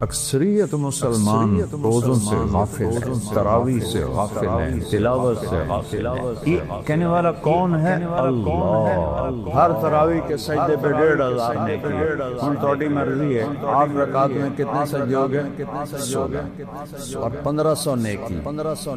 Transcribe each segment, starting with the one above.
اکثریت مسلمان روزوں سے غافل ہیں، تراویح سے غافل ہیں، تلاوت سے غافل ہیں۔ یہ کہنے والا کون ہے؟ اللہ۔ ہر تراویح کے سجدے پہ 1500 نیکی ہے۔ ہن تھوڑی مرضی ہے، 8 رکعت میں کتنے سجدے ہو گئے؟ 100 اور 1500 نیکی،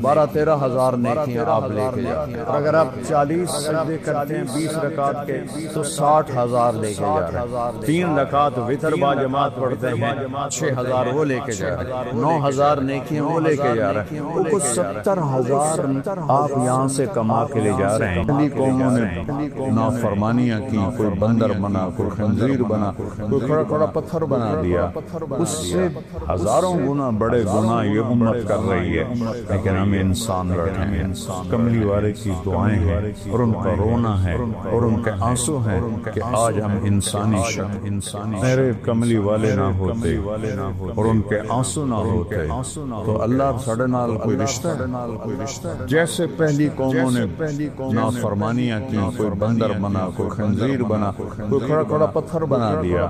12-13 ہزار نیکیاں آپ لے کے جاتے ہیں۔ اور اگر آپ 40 سجدے کرتے ہیں 20 رکعت کے تو 60,000 لے کے جا رہے ہیں۔ 3 رکعت وتر با جماعت پڑھتے ہیں، 6000 وہ لے کے جا رہے ہیں، 9000 نیکیاں وہ لے کے جا رہے ہیں۔ وہ کچھ 70,000 آپ یہاں سے کما کے لے جا رہے ہیں۔ پہلی قوموں نے نافرمانیاں کی، کوئی بندر بنا، کوئی خنزیر بنا، کوئی کھڑا کھڑا پتھر بنا دیا، اس سے ہزاروں گنا بڑے گناہ یہ امت کر رہی ہے۔ لیکن ہم انسان بیٹھے ہیں، کملی والے کی دعائیں ہیں اور ان کا رونا ہے اور ان کے آنسو ہیں کہ آج ہم انسانی شکل، میرے کملی والے نہ ہوتے اور ان کے آنسو نہ ہوتے تو اللہ ساڑھے نال کوئی رشتہ ہے؟ جیسے پہلی قوموں نے نافرمانیاں کی، کوئی بندر بنا، کوئی خنزیر بنا، کوئی کھڑا کھڑا پتھر بنا دیا،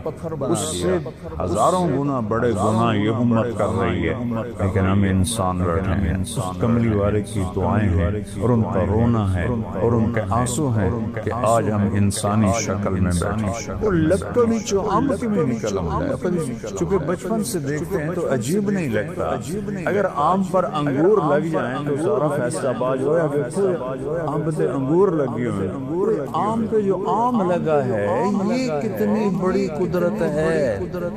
اس سے ہزاروں گنا بڑے گناہ یہ امت کر رہی ہے۔ لیکن ہم انسان بیٹھے ہیں، کملی والے کی دعائیں ہیں اور ان کا رونا ہے اور ان کے آنسو ہیں کہ آج ہم انسانی شکل میں بیٹھے۔ وہ لکڑی جو آم کی میں نکل آتا ہے، چونکہ بچپن سے دیکھتے ہیں تو عجیب نہیں لگتا۔ اگر آم پر انگور لگ جائیں تو سارا فیصلہ باز ہویا، دیکھو آم پہ انگور لگی ہوئے، آم پہ جو آم لگا ہے یہ کتنی بڑی قدرت ہے۔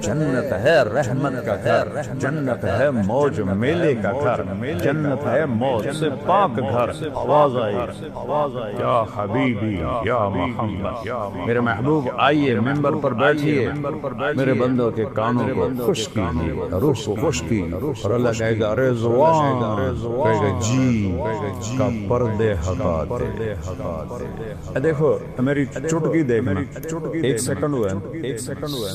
جنت ہے رحمت کا گھر، جنت ہے موج میلے کا گھر، جنت ہے موت سے پاک گھر۔ آواز آئی یا حبیبی یا محمد، میرے محبوب آئیے ممبر پر بیٹھیے، میرے بندوں کے کانوں کو خوش کیجیے، روح کو خوش کیجیے۔ اور اللہ کہے گا رضوان، کہے گا جی کا پردے ہٹا دے۔ دیکھو میری چٹکی دیکھنا، 1 سیکنڈ ہوا ہے،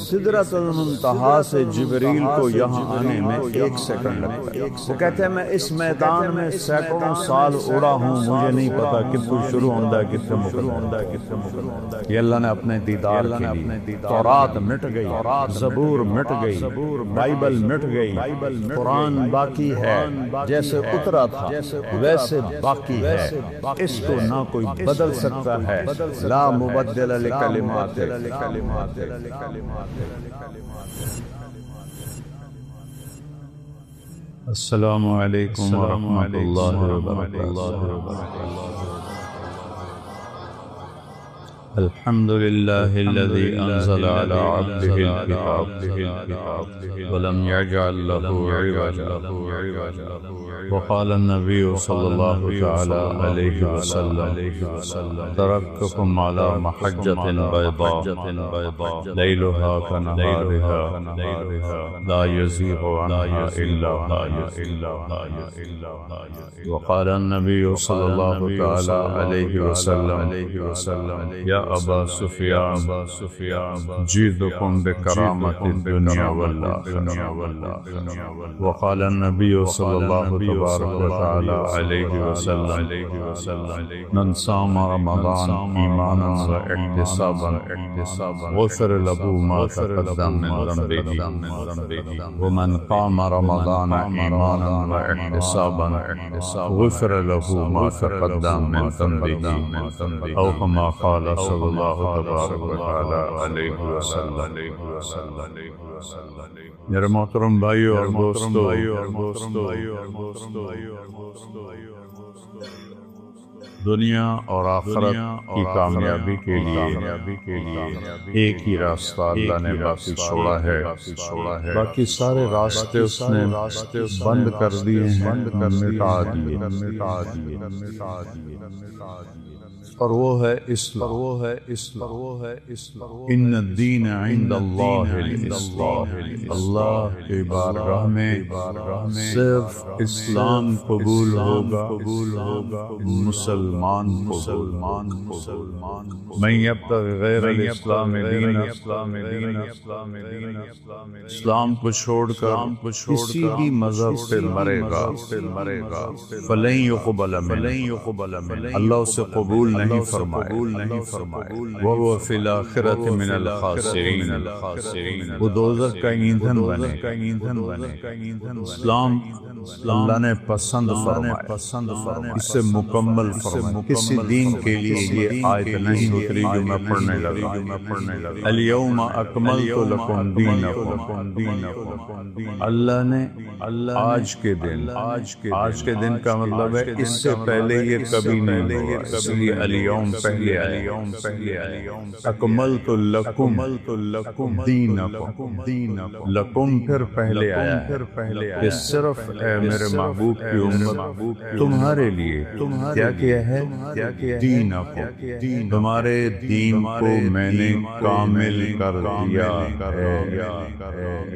سدرۃ المنتہا سے جبریل کو یہاں آنے میں 1 سیکنڈ لگتا ہے۔ وہ کہتے ہیں میں اس میدان میں سینکڑوں سال اڑا ہوں، مجھے نہیں پتا کتنے شروع ہوندہ ہے کتنے مکمل ہوندہ ہے۔ یہ اللہ نے اپنے دیدار کے لیے، تورات مٹ گئی، زبور مٹ گئی، بائبل مٹ گئی، قرآن باقی ہے، جیسے اترا تھا ویسے باقی ہے، اس کو نہ کوئی بدل سکتا ہے۔ لا مبدل لکلمات۔ السلام علیکم ورحمۃ اللہ وبرکاتہ۔ الحمد لله الذي أنزل على عبده الكتاب ولم يجعل له عوجا، وقال النبي صلى الله تعالى عليه وسلم تركتكم على محجة بيضاء ليلها كنهارها لا يزيغ عنها إلا هالك. وقال النبي صلى الله تعالى عليه وسلم يا أبا سفيان جئتكم بكرامة الدنيا والآخرة. وقال النبي صلى الله تبارك وتعالى عليه وسلم من صام رمضان إيمانا واحتسابا غفر له ما تقدم من ذنبه، ومن قام رمضان إيمانا واحتسابا غفر له ما تقدم من ذنبه، أو كما قال صلی اللہ تبارک و تعالی علیہ وسلم۔ میرے محترم بھائیو اور دوستو، دنیا اور آخرت کی کامیابی کے لیے ایک ہی راستہ اللہ نے باقی چھوڑا ہے، باقی سارے راستے اس نے بند کر دیے ہیں، مٹا دیے، اور وہ ہے اسلام۔ ان الدین عند اللہ الاسلام، اللہ کی بارگاہ میں صرف اسلام قبول ہوگا، مسلمان من یبتغی غیر الاسلام دینا، اسلام کو چھوڑ کر کسی بھی مذہب سے مرے گا فلن یقبل منہ، اللہ اسے قبول نہیں فرمائے وَهُوَ فِي الْآخِرَةِ مِنَ الْخَاسِرِينَ وہ دوزخ کا ایندھن بنے۔ اسلام اللہ نے پسند فرمایا، اسے مکمل فرمایا۔ کسی دین کے لیے یہ آیت نہیں اتری جو میں پڑھنے لگا۔ اليوم اکملت لکم دینکم، اللہ نے آج کے دن کا مطلب ہے اس سے پہلے یہ کبھی نہیں ہوا، اس لیے اليوم پہلے آیا۔ اکملت لکم دینکم، لکم پھر پہلے آیا کہ صرف اے میرے محبوب کی امت تمہارے لیے کیا ہے؟ دینکم، تمہارے دین کو میں نے کامل کر دیا ہے۔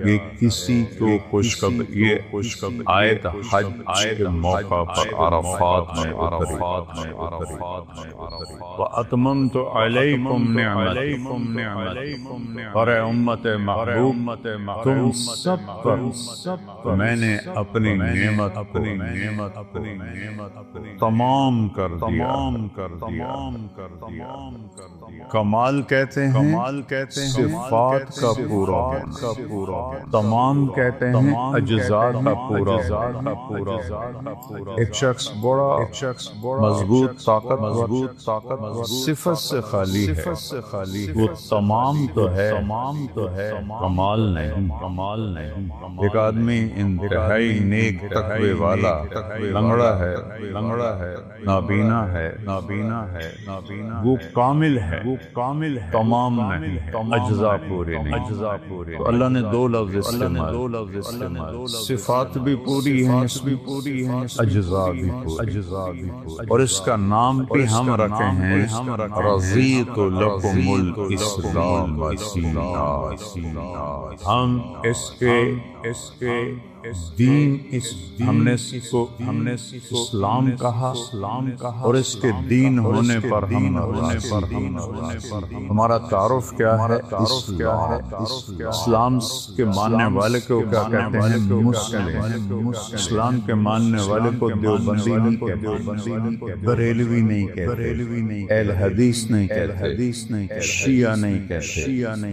یہ کسی کو یہ آیت حج کے موقع پر عرفات میں اتری۔ وَأَتْمَمْتُ عَلَيْكُمْ نِعْمَتِي، اور اے امت محبوب تم سب پر میں نے اپنی نعمت تمام کر دیا۔ کمال کہتے ہیں صفات کا پورا ہونا، تمام کہتے ہیں اجزاء کا پورا ہونا۔ ایک شخص بڑا مضبوط طاقتور صفت سے خالی ہے، وہ تمام تو ہے کمال نہیں۔ ایک آدمی انتہائی نیک تقوی والا لنگڑا ہے، نابینا ہے، وہ کامل ہے، تمام نہیں، اجزاء پورے نہیں۔ تو اللہ نے دو لفظ استعمال، صفات بھی پوری ہیں، اجزاء بھی پوری، اور اس کا نام بھی ہم رکھے ہیں رضیت لکم الاسلام دینا۔ ہم اس کے دین ہم نے اسلام کہا، اور اس کے دین ہونے پر ہمارا تعارف کیا ہے؟ اسلام کے ماننے والے کو کیا کہتے ہیں؟ مسلم۔ اسلام کے ماننے والے کو دیوبندی نہیں کہتے، بریلوی نہیں کہتے، اہل حدیث نہیں کہتے، شیعہ نہیں کہتے،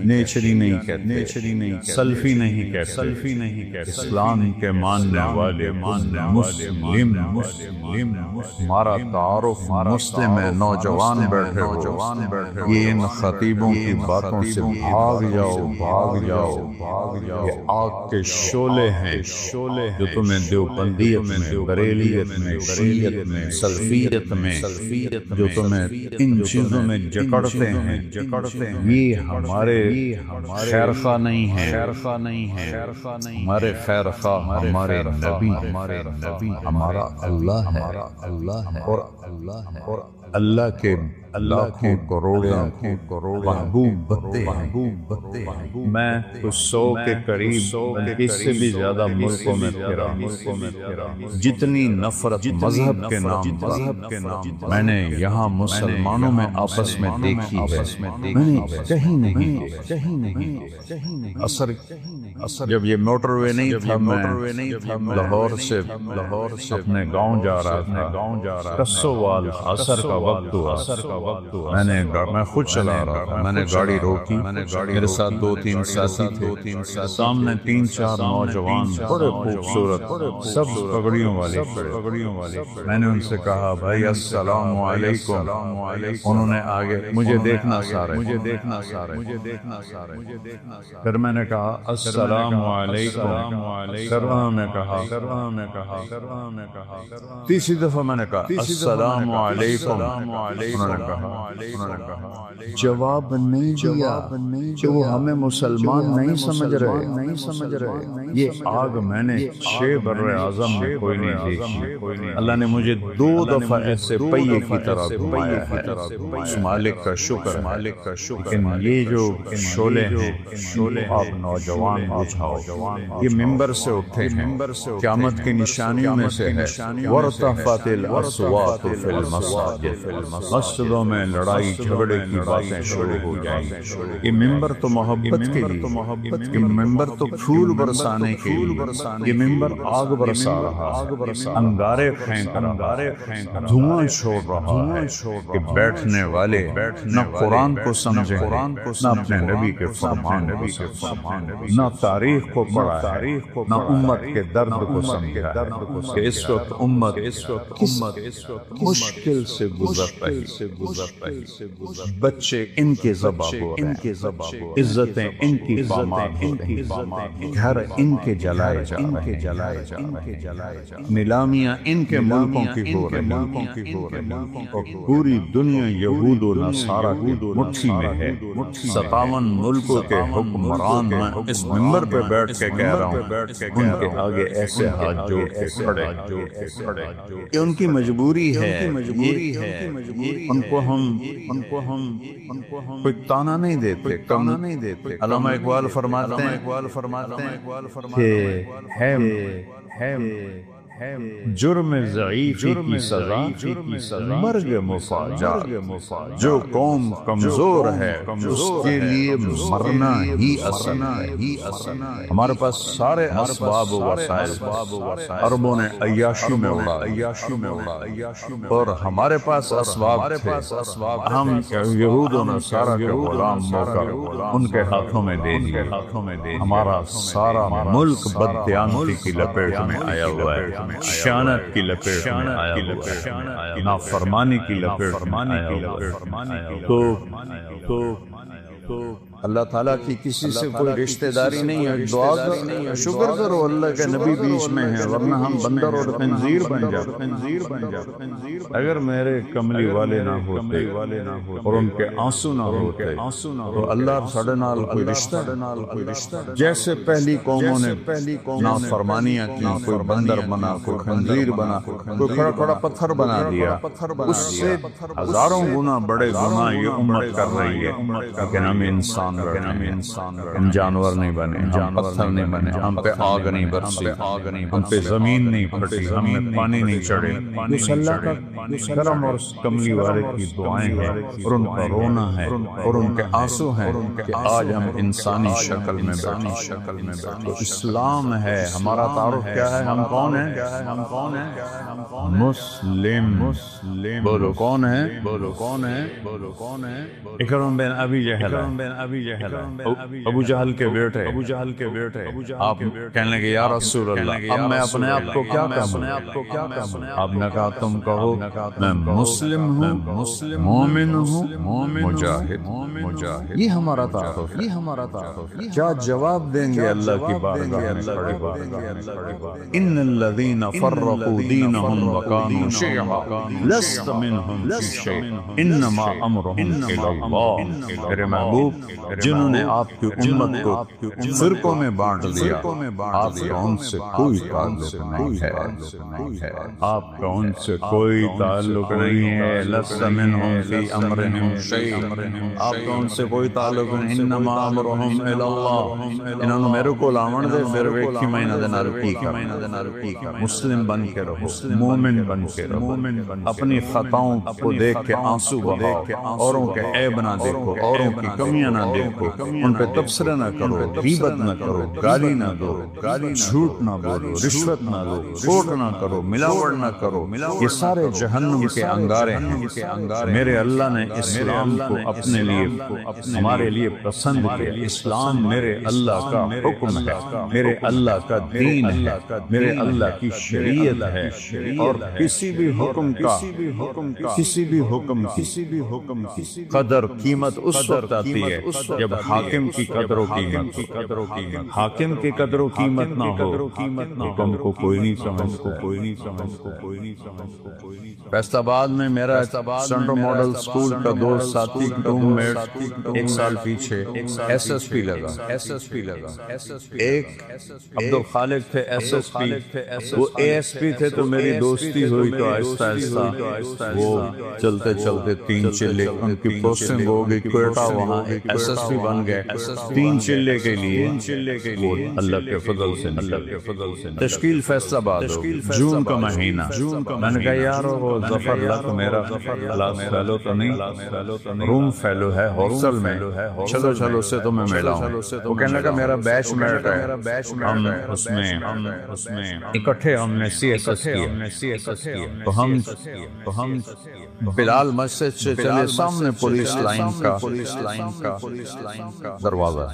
نیچری نہیں کہتے، سلفی نہیں کہتے۔ اسلام کے ماننے والے مسلم، ہمارا تعارف مسلم ہے۔ نوجوان بیٹھے ہو، یہ ان خطیبوں کی باتوں سے بھاگ جاؤ۔ یہ آگ کے شعلے ہیں جو تمہیں دیوبندیت میں، بریلیت میں، شیعت میں، سلفیت میں جو تمہیں ان چیزوں میں جکڑتے ہیں، یہ ہمارے خیرخواہ نہیں ہیں۔ ہمارے خیرخواہ ہمارے نبی، ہمارا اللہ ہے، اور اللہ کے لاکھوں کروڑوں محبوب بندے ہیں۔ میں کچھ 100 کے قریب، اس سے بھی زیادہ ملکوں میں پھرا، جتنی نفرت مذہب کے نام پر میں نے یہاں مسلمانوں میں آپس میں دیکھی ہے، میں نے کہیں نہیں۔ جب یہ موٹر وے نہیں تھا، میں لاہور سے اپنے گاؤں جا رہا تھا، کسووال، عصر کا وقت ہوا، میں خود چلا رہا تھا، میں نے گاڑی روکی، میرے ساتھ 2-3 ساتھی تھے، سامنے 3-4 نوجوان بڑے خوبصورت سب پگڑیوں والے، میں نے ان سے کہا بھائی السلام علیکم، انہوں نے آگے مجھے دیکھنا سارے، پھر میں نے کہا السلام علیکم، پھر انہوں نے کہا، تیسری دفعہ میں نے کہا السلام علیکم، انہوں نے کہا، جواب نہیں دیا کہ وہ ہمیں مسلمان نہیں سمجھ رہے۔ یہ آگ میں نے 6 بر-اعظم میں کوئی نہیں دیکھی۔ اللہ نے مجھے 2 دفعہ ایسے پہیے کی طرح گھمایا ہے، اس مالک کا شکر ہے۔ لیکن یہ جو شعلے ہیں، آپ نوجوان بجھاؤ، یہ ممبر سے اٹھے ہیں، قیامت کی نشانیوں میں سے ہے وَارْتَفَعَتِ الْأَصْوَاتُ فِي الْمَسَاجِدِ، مسجدوں مسجدوں میں لڑائی جھگڑے کی باتیں شروع ہو جائیں. یہ ممبر تو محبت کے لیے، یہ ممبر تو پھول برسانے کے لیے، یہ ممبر آگ برسا رہا ہے، انگارے پھینک رہا ہے، دھواں چھوڑ رہا ہے کہ بیٹھنے والے نہ قرآن کو سمجھیں نہ اپنے نبی کے فرمان کو سمجھیں، نہ تاریخ کو پڑھا ہے نہ امت کے درد کو سمجھا ہے کہ اس وقت امت کس مشکل سے گزر رہی، بچے ان کے ذبح ہو رہے ہیں، عزتیں ان کی پامال ہو رہی ہیں، گھر ان کے جلائے جا رہے ہیں، نیلامیاں ان کے ملکوں کی ہو رہی ہیں، اور پوری دنیا یہود و نصارہ کی مٹھی میں ہے. 57 ملکوں کے حکمران میں اس منبر پہ بیٹھ کے کہہ رہا ہوں، ان کے آگے ایسے ہاتھ جوڑ کے کھڑے. یہ ان کی مجبوری ہے، ان کو ہم کوئی تانا نہیں دیتے، علامہ اقبال فرماتے ہیں کہ جرم ضعیفی کی سزا مرگ مفاجات. جو قوم کمزور ہے اس کے لیے مرنا ہی اصل ہے. ہمارے پاس سارے اسباب و وسائل، عربوں نے عیاشی میں اڑا، اور ہمارے پاس اسباب تھے، ہم یہود و نصارہ کے غلام موقع ان کے ہاتھوں میں دے دیے. ہمارا سارا ملک بددیانتی کی لپیٹ میں آیا ہوا ہے، شانت کی لپیٹ میں آیا ہوا ہے، نافرمانی کی لپیٹ میں آیا ہوا ہے. تو اللہ تعالیٰ کی کسی سے کوئی رشتہ داری نہیں ہے. دعا کرو، شکر کرو اللہ کے نبی بیچ میں ہے، ورنہ ہم بندر اور خنزیر بن جاتے. اگر میرے کملی والے نہ ہوتے اور ان کے آنسو نہ ہوتے تو اللہ ساڈے نال کوئی رشتہ. جیسے پہلی قوموں نے نافرمانیاں کی، کوئی بندر بنا، کوئی خنزیر بنا، کوئی کھڑا کھڑا پتھر بنا دیا، اس سے ہزاروں گنا بڑے گناہ یہ امت کر رہی ہے. لیکن ہم انسان، ہم جانور نہیں بنے، ہم پتھر نہیں بنے، ہم پہ آگ نہیں برسی، ہم پہ زمین نہیں پھٹی، ہم پہ پانی نہیں چڑھے. اس اللہ کا کرم اور کملی والے کی دعائیں ہیں اور ان کا رونا ہے اور ان کے آنسو ہیں کہ آج ہم انسانی شکل میں بیٹھے. تو اسلام ہے. ہمارا تعارف کیا ہے؟ ہم کون ہیں؟ مسلم. بولو کون ہے؟ اکرم بن ابی جہل، ابو جہل کے بیٹے. آپ کہنے لگے یا رسول اللہ اب میں اپنے آپ کو کیا کہوں؟ آپ نے کہا تم کہو میں مسلم ہوں، مومن ہوں، مجاہد. یہ ہمارا تعارف. کیا جواب دیں گے اللہ کی بارگاہ میں؟ ان الذین فرقوا دینہم وکانوا شیعا لست منہم فی شیء انما امرہم الی اللہ. میرے محبوب، جنہوں نے آپ کی امت کو فرقوں میں بانٹ دیا، آپ کا ان سے کوئی تعلق نہیں ہے. آپ کا ان سے کوئی تعلق نہیں ہے. لست منہم فی امرہم شیء، آپ کا ان سے کوئی تعلق نہیں. انما امرہم الی اللہ. انہوں نے میرے کو لاون دے پھر ویکھی میں نہ دینا رکی کا. مسلم بن کے رہو، مومن بن کے رہو. اپنی خطاؤں کو دیکھ کے آنسو بہاؤ، اوروں کے عیب نہ دیکھو، اوروں کی کمیاں نہ دیکھو، ان پہ تبصرہ نہ کرو، غیبت نہ کرو، گالی نہ دو، جھوٹ نہ بولو، رشوت نہ دو، کھوٹ نہ کرو، ملاوٹ نہ کرو. یہ سارے جہنم کے انگارے ہیں. میرے اللہ نے اسلام کو اپنے لیے، ہمارے لیے پسند کیا. اسلام میرے اللہ کا حکم ہے، میرے اللہ کا دین ہے، میرے اللہ کی شریعت ہے. اور کسی بھی حکم کی قدر قیمت اس وقت آتی ہے جب حاکم کی قدر و قیمت. حاکم کی قدر و قیمت نہ ہو، حکم کو کوئی نہیں سمجھتا. فیصل آباد میں میرا سینٹرل ماڈل اسکول کا دوست ساتھی روم میٹ 1 سال پیچھے ایس ایس پی لگا. ایک عبدالخالق تھے ایس ایس پی، وہ اے ایس پی تھے. تو میری دوستی ہوئی تو آہستہ آہستہ وہ چلتے 3 چلے ان کی پوسٹنگ ہو گئی کوئٹہ، وہاں ایس SSP بن گئے 3 چلے کے لیے وہ اللہ کے فضل سے تشکیل فیصلہ آباد ہو جون کا مہینہ میں نے کہا یار وہ ظفر لک میرا کلاس فیلو تو نہیں روم فیلو ہے ہاسٹل میں چلو اس سے تو میں ملا ہوں وہ کہنے لگا میرا بیچ میٹ ہے ہم اس میں اکٹھے ہم نے CSS کیا تو ہم بلال مسجد سے چلے سامنے پولیس لائن کا دروازہ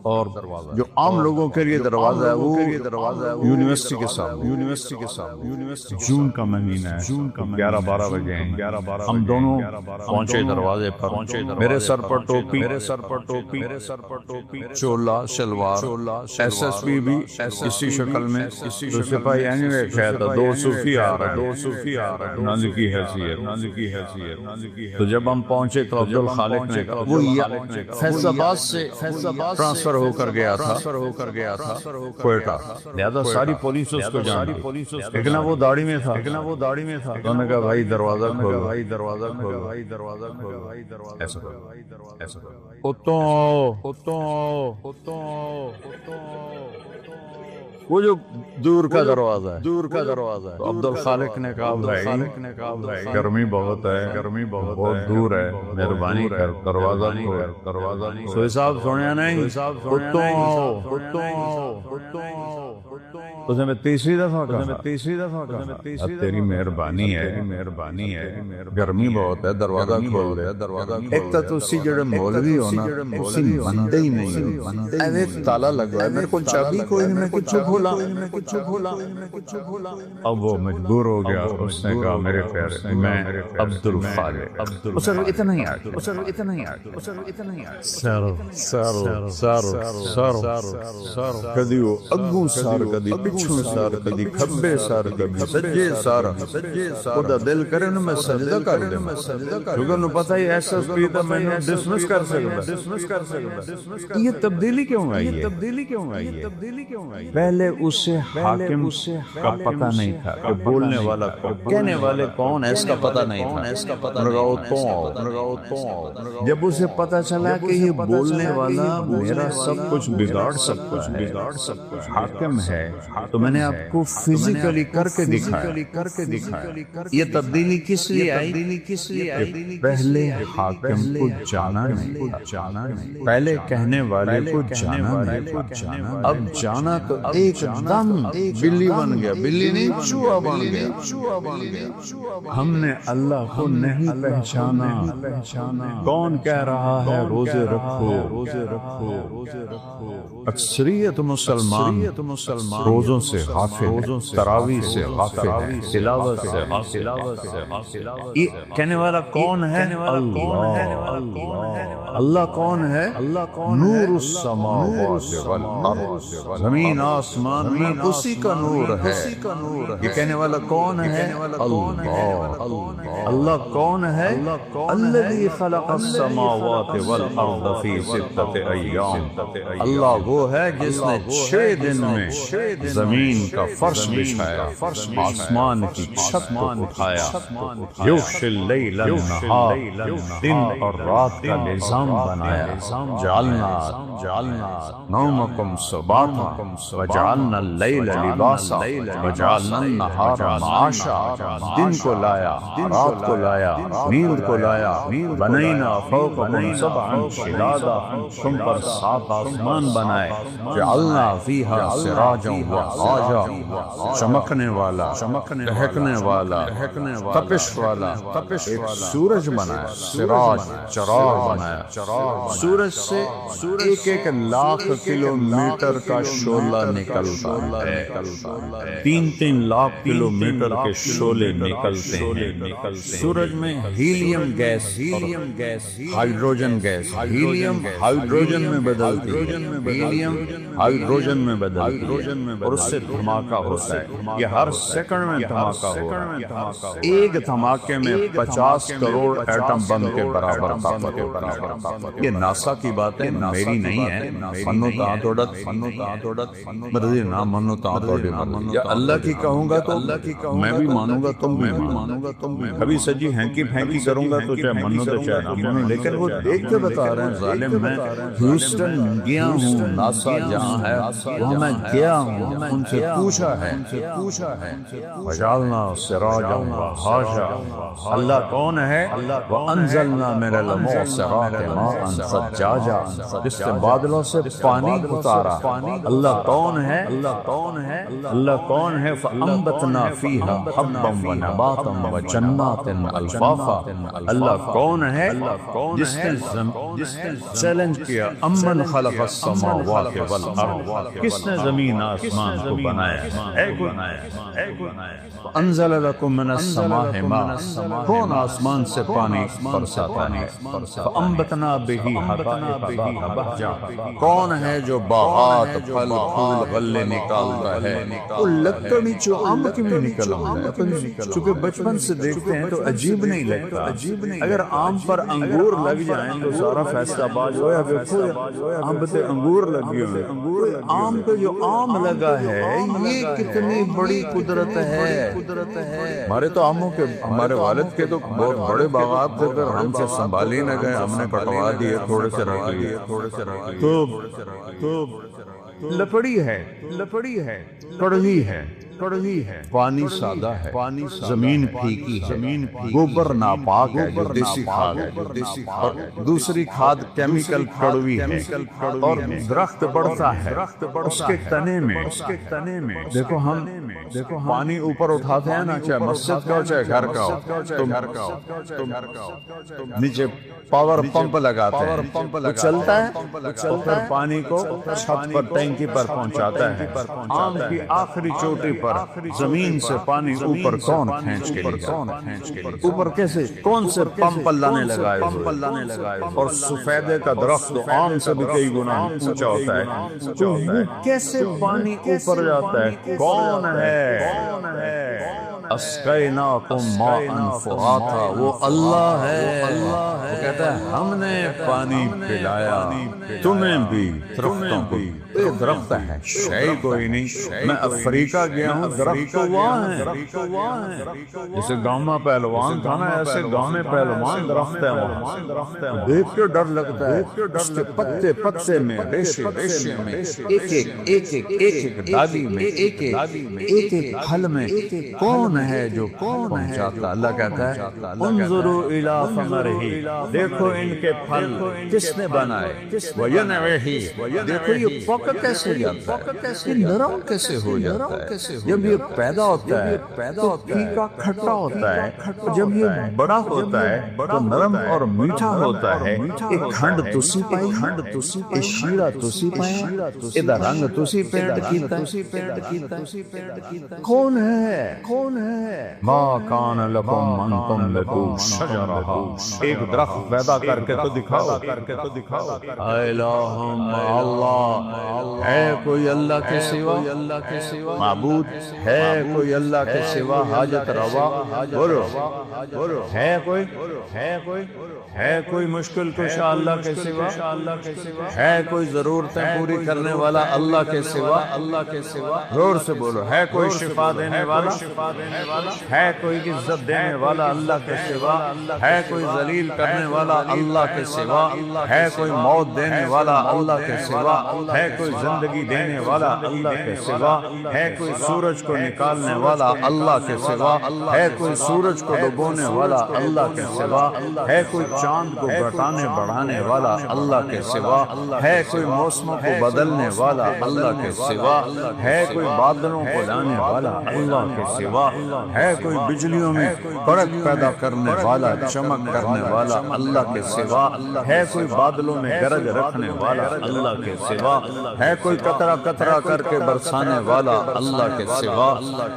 اور جو عام لوگوں کے لیے دروازہ ہے وہ یونیورسٹی کے سامنے جون کا مہینہ ہے 11-12 بجے ہیں ہم دونوں پہنچے دروازے پر میرے سر پر ٹوپی چولا شلوار SSP بھی اسی شکل میں تو سپاہی اینوے کہتا 2 صوفی آ رہا ہے ناظر کی حیثیت تو جب ہم پہنچے تو عبدالخالق نے وہ فیصل آباد سے ٹرانسفر ہو کر گیا تھا کوئٹہ لہذا ساری پولیس اس کو جانتی لیکن وہ داڑھی میں تھا تو نے کہا بھائی دروازہ کھولو ایسا وہ جو دور کا دروازہ ہے عبدالخالق نے کہا بھائی گرمی بہت ہے بہت دور ہے مہربانی کر دروازہ سوئی صاحب سونے نہیں تو میں تیسری دفعہ کہا تیری مہربانی ہے گرمی بہت ہے دروازہ کھول دے ایک تو اسی جڑے مولوی ہونا اسی مندے ہی نہیں ایک تالا لگا ہے میرے کو چابی کوئی نہیں میں کچھ بھولا اب وہ مجبور ہو گیا اس نے کہا میرے پیارے میں عبدالخالق اسر اتنا ہی سر کدی وہ اگوں سار کدی پچھوں سار کدی کھبے سار کدی سجے سار خدا دل کرے نا میں سجدہ کر دے کیونکہ انہوں پتہ ہی SSP تھا میں نے ڈسمس کر سکتا یہ تبدیلی کیوں آئی ہے پہلے اسے حاکم کا پتہ نہیں تھا کہ بولنے والا کہنے والے کون ہے اس کا پتہ نہیں تھا جب اسے پتہ چلا کہ یہ بولنے والا میرا سب کچھ بگاڑ حاکم ہے تو میں نے آپ کو فزیکلی کر کے دکھایا یہ تبدیلی کس لیے آئی پہلے حاکم کو جانا نہیں پہلے کہنے والے کو جانا نہیں اب جانا تو ایک دم بلی بن گیا بلی نہیں چوہا بن گیا ہم نے اللہ کو نہیں پہچانا کون کہہ رہا ہے روزے رکھو اکثریت مسلمان روزوں سے غافل تراویح سے غافل ہے تلاوت سے غافل یہ کہنے والا کون ہے اللہ کون ہے نور السماوات والارض زمین آسمان میں اسی کا نور ہے یہ کہنے والا کون ہے اللہ کون ہے الذی خلق السماوات والارض فی 6 ایام اللہ وہ ہے جس نے 6 دن میں زمین کا فرش بچھایا آسمان کی چھت کو اٹھایا یغشی اللیل النہار دن اور رات کا نظام بنایا جعلنا نومکم سباتا وجعلنا اللیل لباسا وجعلنا النہار معاشا دن کو لایا رات کو لایا نیند کو لایا بنینا فوقکم سبعا شدادا تم پر 7 آسمان بنائے جعلنا فیہا سراجا وہاجا چمکنے والا دہکنے والا تپش والا ایک سورج بنایا سراج چراغ بنایا سورج سے 1 لاکھ کلومیٹر کا شعلہ نکلتا ہے 3 لاکھ کلومیٹر کے شعلے نکلتے ہیں سورج میں helium gas hydrogen gas helium hydrogen میں بدلتی ہے ہیلیم ہائیڈروجن میں بدلتی ہے اور اس سے دھماکہ ہوتا ہے، یہ ہر سیکنڈ میں دھماکہ ہو رہا ہے، ایک دھماکے میں 50 کروڑ ایٹم بم کے برابر طاقت ہے۔ یہ ناسا کی بات ہے، میری نہیں ہے۔ منو تعددت مرضی نہ منو تعددت یا اللہ کی کہوں گا تو میں بھی مانوں گا، تم بھی مانو گا، تم بھی کبھی سجی ہینکی پھینکی کروں گا تو چاہے منو تو چاہے نہ منو، لیکن وہ دیکھ کے بتا رہے ہیں ظالم۔ میں ہیوسٹن گیا ہوں، ناسا جہاں ہے وہاں میں گیا ہوں، ان سے پوچھا ہے وجعلنا سراجا وہاجا، اللہ کون ہے؟ وانزلنا من المعصرات ماء ثجاجا، جس نے بادلوں سے پانی اتارا۔ اللہ کون ہے؟ اللہ کون ہے؟ فانبتنا فیہا حبا ونباتا وجنات الفافا، اللہ کون ہے؟ جس نے چیلنج کیا امن خلق السماوات والارض، کس نے زمین آسمان کو بنایا؟ اے انزل لکم من السماء ماء، کون آسمان سے پانی برساتا ہے؟ فانبتنا بہ حدائق بہجا، کون ہے جو باغات پھل پھول غلے نکالتا ہے؟ وہ لگتا نہیں جو آم کی میں نکل آتا ہے، چونکہ بچپن سے دیکھتے ہیں تو عجیب نہیں لگتا۔ اگر آم پر انگور لگ جائیں تو سارا فیصلہ باز ہویا، آم پہ انگور لگی ہوئے، آم پہ جو آم لگا ہے یہ کتنی بڑی قدرت ہے۔ ہمارے تو آموں کے، ہمارے والد کے تو بہت بڑے باغات تھے، پھر ہم سے سنبھالی نہ گئے، ہم نے کٹوا دیے، تھوڑے سے رکھ لیے، تو لپڑی ہے، کڑوی ہے، پانی سادہ ہے، زمین پھیکی ہے، گوبر ناپاک ہے جو دیسی کھاد ہے، اور دوسری کھاد کیمیکل کڑوی ہے، اور درخت بڑھتا ہے اس کے تنے میں۔ دیکھو ہم پانی اوپر اٹھاتے ہیں نا، چاہے مسجد کا ہو چاہے گھر کا ہو، نیچے پاور پمپ لگاتے ہیں، وہ چلتا ہے، پھر پانی کو چھت پر ٹینکی پر پہنچاتا ہے۔ آم کی آخری چوٹی پر زمین سے پانی اوپر کون کھینچ کے لیا؟ اوپر کیسے؟ کون سے پمپ اللہ نے لگائے ہوئے؟ اور سفیدے کا درخت آم سے بھی کئی گنا اونچا ہوتا ہے، تو وہ کیسے پانی اوپر جاتا ہے؟ کون ہے؟ اسقیناکم ماء فراتا، وہ اللہ ہے۔ وہ کہتا ہے ہم نے پانی پلایا تمہیں بھی، درختوں کو۔ یہ درخت ہے، شے کوئی نہیں۔ میں افریقہ گیا ہوں، درخت تو وہاں ہے، جیسے گاؤں میں پہلوان تھا نا، ایسے گاؤں میں پہلوان درخت ہے وہاں، دیکھ کے ڈر لگتا ہے۔ اس کے پتے میں، ریشے میں، ایک ڈالی میں، ایک پھل میں کون ہے جو پہنچاتا؟ اللہ کہتا ہے انظروا الی ثمرہ، دیکھو ان کے پھل کس نے بنائے، وینعہ، دیکھو یہ پک کیسے جاتا ہے، یہ نرم کیسے ہو جاتا ہے۔ جب یہ پیدا ہوتا ہے تو پھیکا کھٹا ہوتا ہے، جب یہ بڑا ہوتا ہے تو نرم اور میٹھا ہوتا ہے۔ ایک کھنڈ تسی پائی، ایک شیرہ تسی پایا، ادھر رنگ تسی پینٹ کیتا ہے۔ کون ہے؟ ما کان لکم ان تنبتوا شجرہ، ایک درخت پیدا کر کے تو دکھاؤ۔ الہم اللہ، ہے کوئی اللہ کے سوا؟ معبود ہے کوئی اللہ کے سوا؟ حاجت روا بولو، ہے کوئی مشکل کشا اللہ کے سوا؟ ہے کوئی ضرورتیں پوری کرنے والا اللہ کے سوا؟ زور سے بولو، ہے کوئی شفا دینے والا؟ ہے کوئی عزت دینے والا اللہ کے سوا؟ ہے کوئی ذلیل کرنے والا اللہ کے سوا؟ ہے کوئی موت دینے والا اللہ کے سوا؟ ہے کوئی زندگی دینے والا اللہ کے سوا؟ ہے کوئی سورج کو نکالنے والا اللہ کے سوا؟ ہے کوئی سورج کو ڈبونے والا اللہ کے سوا؟ ہے کوئی چاند کو گھٹانے بڑھانے والا اللہ کے سوا؟ ہے کوئی موسموں کو بدلنے والا اللہ کے سوا؟ ہے کوئی بادلوں کو لانے والا اللہ کے سوا؟ ہے کوئی بجلیوں میں کڑک پیدا کرنے والا، چمک کرنے والا اللہ کے سوا؟ ہے کوئی بادلوں میں گرج رکھنے والا اللہ کے سوا؟ ہے کوئی قطرہ قطرہ کر کے برسانے والا اللہ کے سوا؟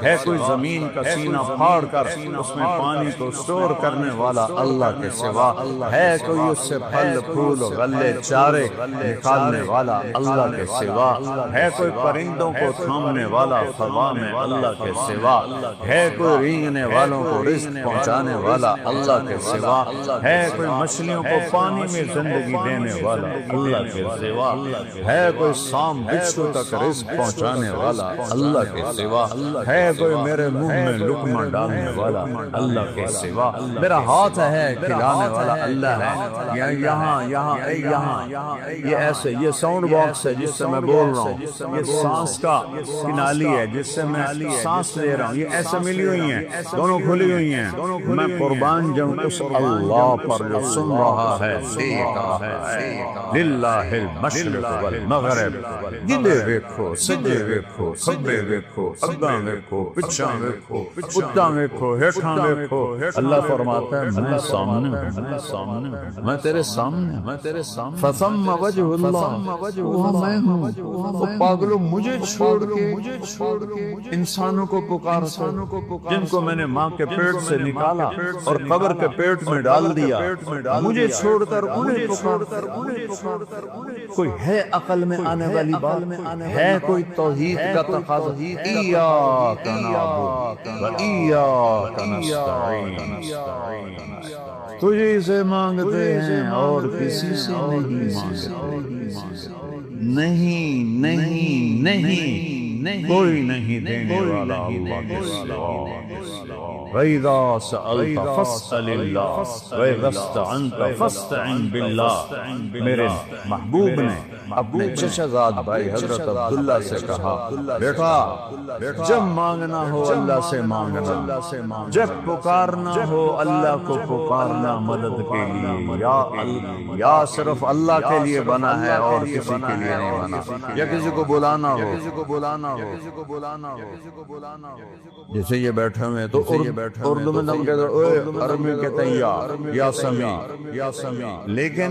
ہے کوئی زمین کا سینہ پھاڑ کر اس میں پانی کو سٹور کرنے والا اللہ کے سوا؟ ہے کوئی اس سے پھل پھول غلے چارے نکالنے والا اللہ کے سوا؟ ہے کوئی پرندوں کو تھامنے والا فضا میں اللہ کے سوا؟ ہے کوئی رینگنے والوں کو رزق پہنچانے والا اللہ کے سوا؟ ہے کوئی مچھلیوں کو پانی میں زندگی دینے والا اللہ کے سوا؟ ہے کوئی سام بچھو تک رزق پہنچانے والا اللہ کے سوا؟ ہے کوئی میرے منہ میں لقمہ ڈالنے والا اللہ کے سوا؟ میرا ہاتھ ہے کھلانے والا اللہ ہے؟ یہاں یہ ایسے، یہ ساؤنڈ باکس ہے جس سے میں بول رہا ہوں، یہ سانس کا کنالی ہے جس سے میں سانس لے رہا ہوں، یہ ایسے ملی ہوئی ہیں، دونوں کھلی ہوئی ہیں۔ میں قربان جاؤں اس اللہ پر جو سن رہا ہے، دیکھ رہا ہے۔ للہ المشرق والمغرب، گدے ویکھو، سجے ویکھو، کھبے ویکھو، اگاں ویکھو، پچھاں ویکھو، اتاں ویکھو، ہیٹھاں ویکھو۔ اللہ فرماتا ہے میں سامنے ہوں، میں تیرے سامنے ہوں، فثم وجہ اللہ، وہاں میں ہوں۔ تو پاگلوں مجھے چھوڑ کے انسانوں کو پکارتے جن کو میں نے ماں کے پیٹ سے نکالا اور قبر کے پیٹ میں ڈال دیا، مجھے چھوڑ کر انہیں پکارتے۔ کوئی ہے عقل میں آنے والی بات؟ ہے کوئی توحید کا تقاضا؟ ایاک نعبد و ایاک نستعین، تجھے سے مانگتے ہیں اور کسی سے نہیں مانگتے۔ نہیں کوئی نہیں دینے والا اللہ کے سوا۔ وَإِذَا سَأَلْتَ فَاسْأَلِ اللَّهَ وَإِذَا اسْتَعَنْتَ فَاسْتَعِنْ بِاللَّهِ۔ میرے محبوب نے اپنے چچا زاد بھائی حضرت عبداللہ سے کہا، بیٹا جب مانگنا ہو اللہ سے مانگنا، جب پکارنا ہو اللہ کو پکارنا مدد کے لیے۔ یا صرف اللہ کے لیے بنا ہے اور کسی کے لیے نہیں بنا۔ یا کسی کو بلانا ہو، جیسے یہ بیٹھے ہوئے تو اردو میں ہم کہتے ہیں عربی کہتے ہیں یا سمیع، لیکن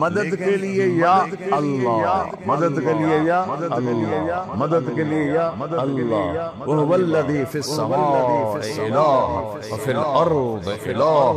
مدد کے لیے یا اللہ، مدد کے لیے یا اللہ، مدد کے لیے یا اللہ۔ وَهُوَ الَّذِي فِي السَّمَاءِ إِلَٰهٌ وَفِي الْأَرْضِ إِلَٰهٌ،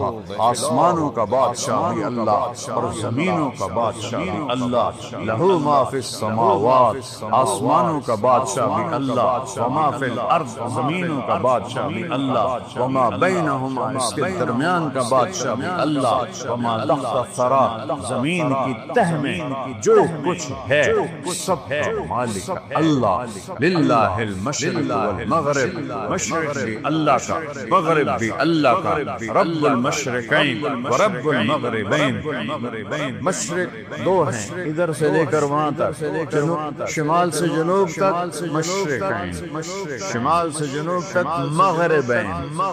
آسمانوں کا بادشاہ بھی اللہ اور زمینوں کا بادشاہ بھی اللہ۔ لَهُ مَا فِي السَّمَاوَاتِ، آسمانوں کا بادشاہ بھی اللہ، وَمَا فِي الْأَرْضِ، زمینوں کا بادشاہ بھی اللہ، وَمَا بَيْنَهُمَا، اس کے درمیان کا بادشاہ بھی اللہ، وَمَا تَحْتَ الثَّرَىٰ، زمین کی تہ میں جو کچھ ہے سب کا مالک اللہ۔ للہ المشرق والمغرب، مشرق بھی اللہ کا، مغرب بھی اللہ کا، رب المشرقین ورب المغربین۔ مشرق دو ہیں، ادھر سے لے کر وہاں تک، شمال سے جنوب تک مشرقین، شمال سے جنوب تک مغربین۔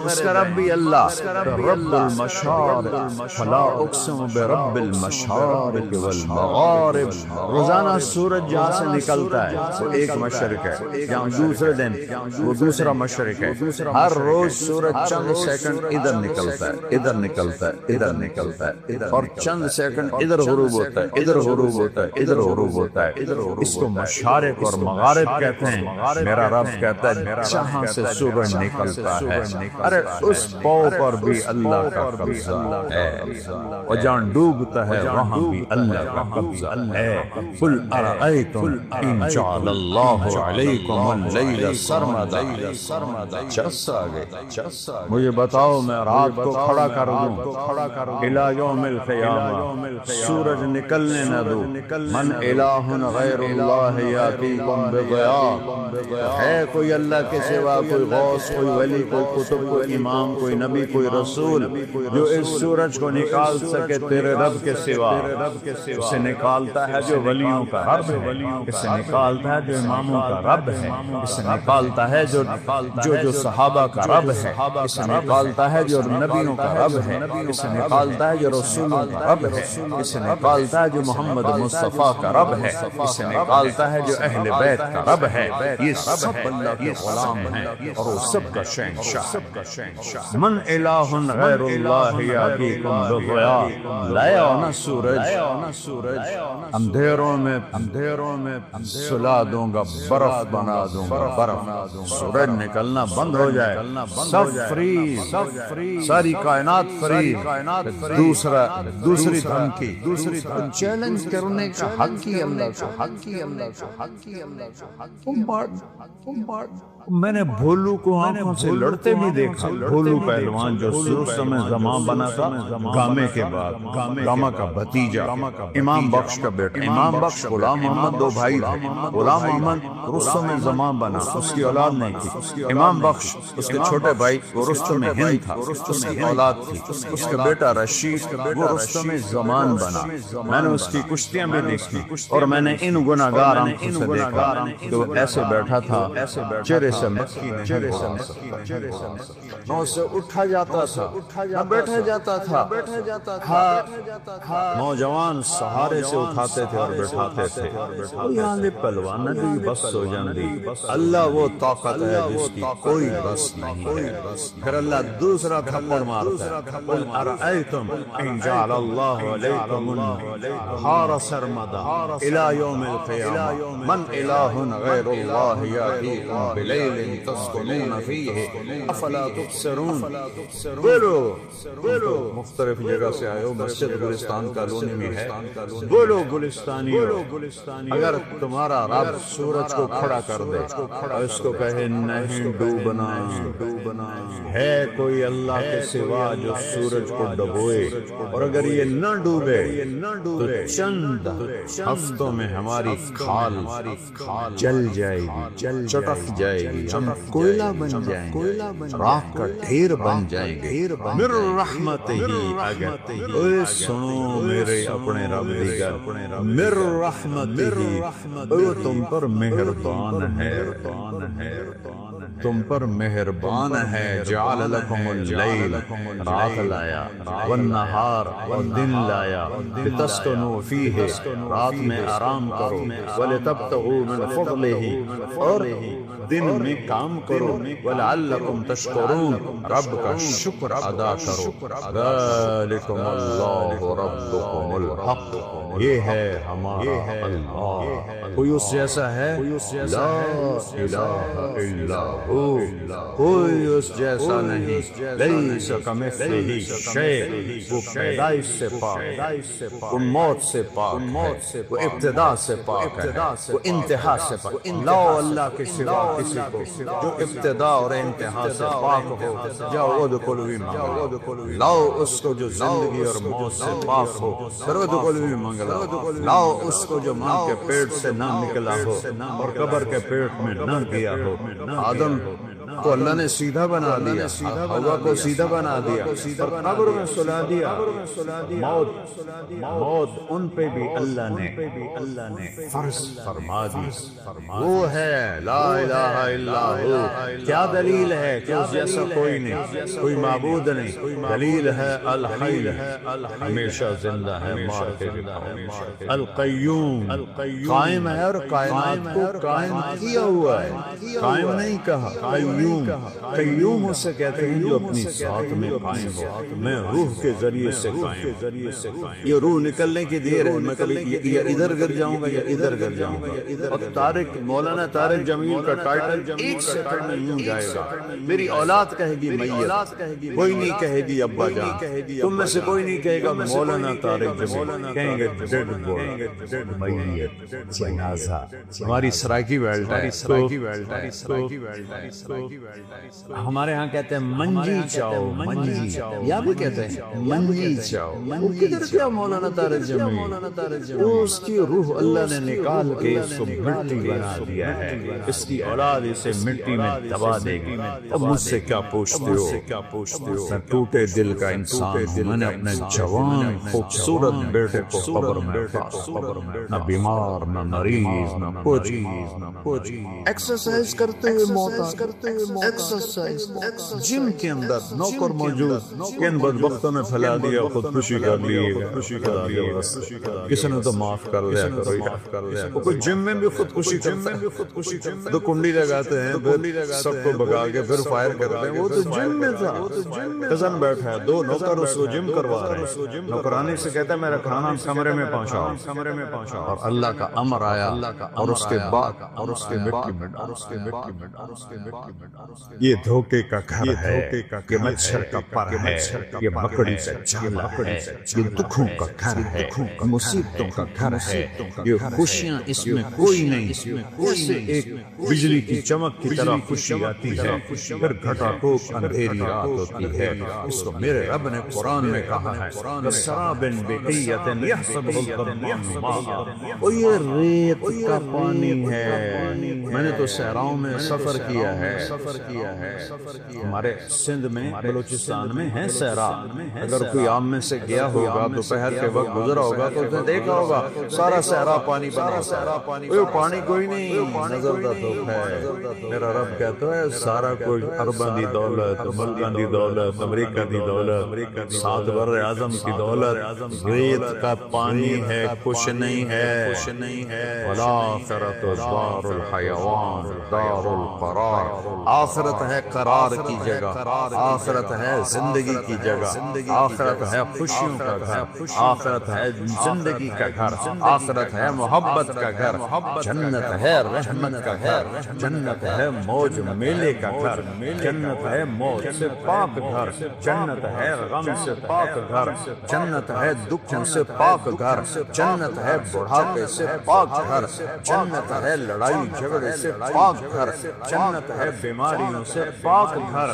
اس کا رب بھی اللہ، رب المشارق، فلا اقسم برب المشارق والمغارب۔ روزانہ سورج جہاں سے نکلتا ہے وہ ایک مشرق ہے، جہاں دوسرے دن وہ دوسرا مشرق ہے۔ ہر روز سورج چند سیکنڈ ادھر نکلتا ہے، ادھر نکلتا ہے، ادھر نکلتا ہے، اور چند سیکنڈ ادھر غروب ہوتا ہے، ادھر غروب ہوتا ہے، ادھر غروب ہوتا ہے۔ اس کو مشارق اور مغارب کہتے ہیں۔ میرا رب کہتا ہے جہاں سے سورج نکلتا ہے، ارے اس پاؤ پر بھی اللہ کا قبضہ ہے، اور جہاں ڈوبتا ہے وہاں بھی اللہ کا قبضہ ہے۔ قل ارأیتم ان جعل اللہ علیکم اللیل سرمدا، چس آ گئے، مجھے بتاؤ میں رات کو کھڑا کر دوں الی یوم القیامہ، سورج نکلنے نہ دوں، من الہ غیر اللہ یاتیکم بضیاء، ہے کوئی اللہ کے سوا، کوئی غوث، کوئی ولی، کوئی قطب، کوئی امام، کوئی نبی، کوئی رسول جو اس سورج کو نکال سکے تیرے رب کے سوا؟ اسے نکالتا ہے جو ولی ولیوں کا رب ہے، اسے نکالتا ہے جو اماموں کا رب ہے، اسے نکالتا ہے جو صحابہ کا رب ہے، اسے نکالتا ہے جو نبیوں کا رب ہے، اسے نکالتا ہے جو رسولوں کا رب ہے، اسے نکالتا ہے جو محمد مصطفیٰ کا رب ہے، اسے نکالتا ہے جو اہل بیت کا رب ہے۔ یہ سب اللہ کے غلام ہیں اور وہ سب کا شہنشاہ۔ من الہ غیر اللہ یاتیکم بضیاء، لایا ہونا سورج، اندھیروں میں سلا دوں گا، برف بنا دوں گا، برف، سورج نکلنا بند ہو جائے، سب فریز، ساری کائنات فریز، دوسری دھمکی، چیلنج کرنے کا حق ہی اللہ کو۔ میں نے بھولو کو آنکھوں سے لڑتے بھی دیکھا، بھولو پہلوان جو رستم زمان بنا تھا گامے کے بعد، گاما کا بھتیجا، امام بخش کا بیٹا، امام بخش غلام محمد دو بھائی تھے، غلام محمد رستم زمان بنا، اس کی اولاد نہیں تھی، امام بخش اس کے چھوٹے بھائی وہ رستم ہند تھا، اس کی اولاد تھی، اس کا بیٹا رشید وہ رستم زمان بنا۔ میں نے اس کی کشتیاں بھی دیکھی اور میں نے ان گناہگار آنکھوں سے دیکھا کہ وہ ایسے بیٹھا تھا، چہرے سے مکی نہیں ہو سکتا، نہ اسے اٹھا جاتا تھا نہ بیٹھا جاتا تھا، نوجوان سہارے سے اٹھاتے تھے اور بیٹھاتے تھے، یہاں دے پلوان بھی بس ہو جاندی، اللہ وہ طاقت ہے جس کی کوئی بس نہیں ہے۔ پھر اللہ دوسرا تھپڑ مارتا ہے، قل ارأیتم ان جعل اللہ علیکم النہار سرمدا الی یوم القیامہ من الہ غیر اللہ یاتیکم بلیل تسکنون فیہ افلا تبصرون۔ بولو، مختلف جگہ سے آئے ہو، مسجد گلستان کالونی میں ہے، بولو گلستانیوں، اگر تمہارا رب سورج کو کھڑا کر دے اور اس کو کہے نہیں ڈوبنا ہے کوئی اللہ کے سوا جو سورج کو ڈبوئے، اور اگر یہ نہ ڈوبے تو چند ہفتوں میں ہماری کھال جل جائے گی، چٹک جائے گی، ہم کوئلہ بن جائیں گے، راکھ کا ڈھیر بن جائیں گے، مر رحمت ہی اگر، اے سنو میرے اپنے رب دی گل، مر رحمت ہی، وہ تم پر مہربان ہے، تم پر مہربان ہے، جعل لکم اللیل، رات لایا، والنہار، اور دن لایا، لتسکنوا فیہ، رات میں آرام کرو، ولتبتغوا من فضلہ، اور دن میں کام کرو، ولعلکم تشکرون، رب کا شکر ادا کرو، ذالکم اللہ ربکم الحق، یہ ہے ہمارا اللہ، کوئی اس جیسا ہے؟ لا الہ الا ہو، کوئی اس جیسا نہیں، لیس کمثلہ شیء، وہ پیدائش سے پاک، وہ موت سے پاک ہے، وہ ابتدا سے پاک ہے، وہ انتہا سے پاک، لا اللہ کے سوا کسی کو جو ابتدا اور انتہا سے پاک ہو، جاؤ ادخلوا مانگو، لاؤ اس کو جو زندگی اور موت سے پاک ہو، پھر ادخلوا مانگو، لاؤ اس کو جو ماں کے پیٹ سے نہ نکلا ہو اور قبر کے پیٹ میں نہ گیا ہو۔ آدم کو اللہ نے سیدھا بنا دیا، ہوا کو سیدھا بنا دیا اور قبر میں سلا دیا، موت ان پہ بھی اللہ نے فرض فرما دی، وہ ہے لا الہ الا ہو۔ کیا دلیل ہے کہ اس جیسا کوئی نہیں، کوئی معبود نہیں؟ دلیل ہے الحی، ہمیشہ زندہ ہے، مار کے دکھاؤ، القیوم، قائم ہے اور کائنات کو قائم کیا ہوا ہے، قائم نہیں کہا، قیوم اسے کہتے ہیں جو اپنی ذات میں قائم ہو، میں روح کے ذریعے سے قائم، یہ روح نکلنے کی دیر ہے، میں کبھی یا ادھر گر جاؤں گا یا ادھر گر جاؤں گا، اور طارق مولانا طارق جمیل کا ٹائٹل ایک سیکنڈ میں یوں جائے گا، میری اولاد کہے گی میت، کوئی نہیں کہے گی ابا جان، تم میں سے کوئی نہیں کہے گا مولانا طارق جمیل، کہیں گے ڈیڈ بوائے، میت، جنازہ۔ ہماری سرائکی ویلٹ ہے، ہمارے ہاں کہتے ہیں منجی چاؤ، منجی یا بھی کہتے ہیں منجی چاؤ، وہ کدھر کیا مولانا طارق جمیل، اس کی روح اللہ نے نکال کے اس کو مٹی بنا دیا ہے، اس کی اولاد اسے مٹی میں دبا دے گی۔ اب مجھ سے کیا پوچھتے ہو؟ میں ٹوٹے دل کا انسان ہوں، میں نے اپنے جوان خوبصورت بیٹے کو قبر میں نہ بیمار نہ مریض نہ کچھ، ایکسرسائز کرتے ہوئے موت ایکسرسائز جم کے اندر نوکر موجود، کن بدبختوں نے پھیلا دیا خودکشی کر لی، کسی نے تو معاف کر دیا کرو، کوئی جم میں بھی خودکشی کرتا ہے، تو کنڈی لگاتے ہیں پھر سب کو بگا کے پھر فائر کرتے ہیں، وہ تو جم میں تھا، کزن بیٹھا ہے، دو نوکر اس کو جم کروا رہے ہیں، نوکرانی سے کہتا ہے میرا کھانا کمرے میں پہنچاؤ، اور اللہ کا امر آیا اور اس کے بعد یہ دھوکے کا گھر ہے، یہ مچھر کا پر ہے، یہ مکڑی کا جالا ہے، یہ دکھوں کا گھر ہے، مصیبتوں کا گھر ہے، یہ خوشیاں اس میں کوئی نہیں، جیسے ایک بجلی کی چمک کی طرح خوشی آتی ہے پھر گھٹا ٹوپ اندھیری رات ہوتی ہے۔ اس کو میرے رب نے قرآن میں کہا ہے وَسَرَابٍ بِقِيَّةٍ يَحْسَبُهُ الظَّمَّآنُ مَاءً، اور یہ ریت کا پانی ہے۔ میں نے تو صحراؤں میں سفر کیا ہے، ہمارے سندھ میں بلوچستان میں ہے صحرا، اگر کوئی آپ میں سے گیا ہوگا دوپہر کے وقت گزرا ہوگا تو اس نے دیکھا ہوگا سارا صحرا پانی بنا ہے، پانی کوئی نہیں، نظر دا دھوپ ہے۔ میرا رب کہتا ہے سارا کچھ ارباں دی دولت، ملکاں دی دولت، امریکہ دی دولت، سات بر اعظم کی دولت ریت کا پانی ہے، کچھ نہیں ہے۔ والآخرۃ دار الحیوان دار القرار، آخرت ہے قرار کی جگہ، آخرت ہے زندگی کی جگہ، آخرت ہے خوشیوں کا گھر، آخرت ہے زندگی کا گھر، آخرت ہے محبت کا گھر، جنت ہے رحمت کا گھر، جنت ہے موج میلے کا گھر، جنت ہے موت سے پاک گھر، جنت ہے غم سے پاک گھر، جنت ہے دکھوں سے پاک گھر، جنت ہے بڑھاپے سے پاک گھر، جنت ہے لڑائی جھگڑے سے پاک گھر، جنت ہے بیماریوں سے پاک گھر،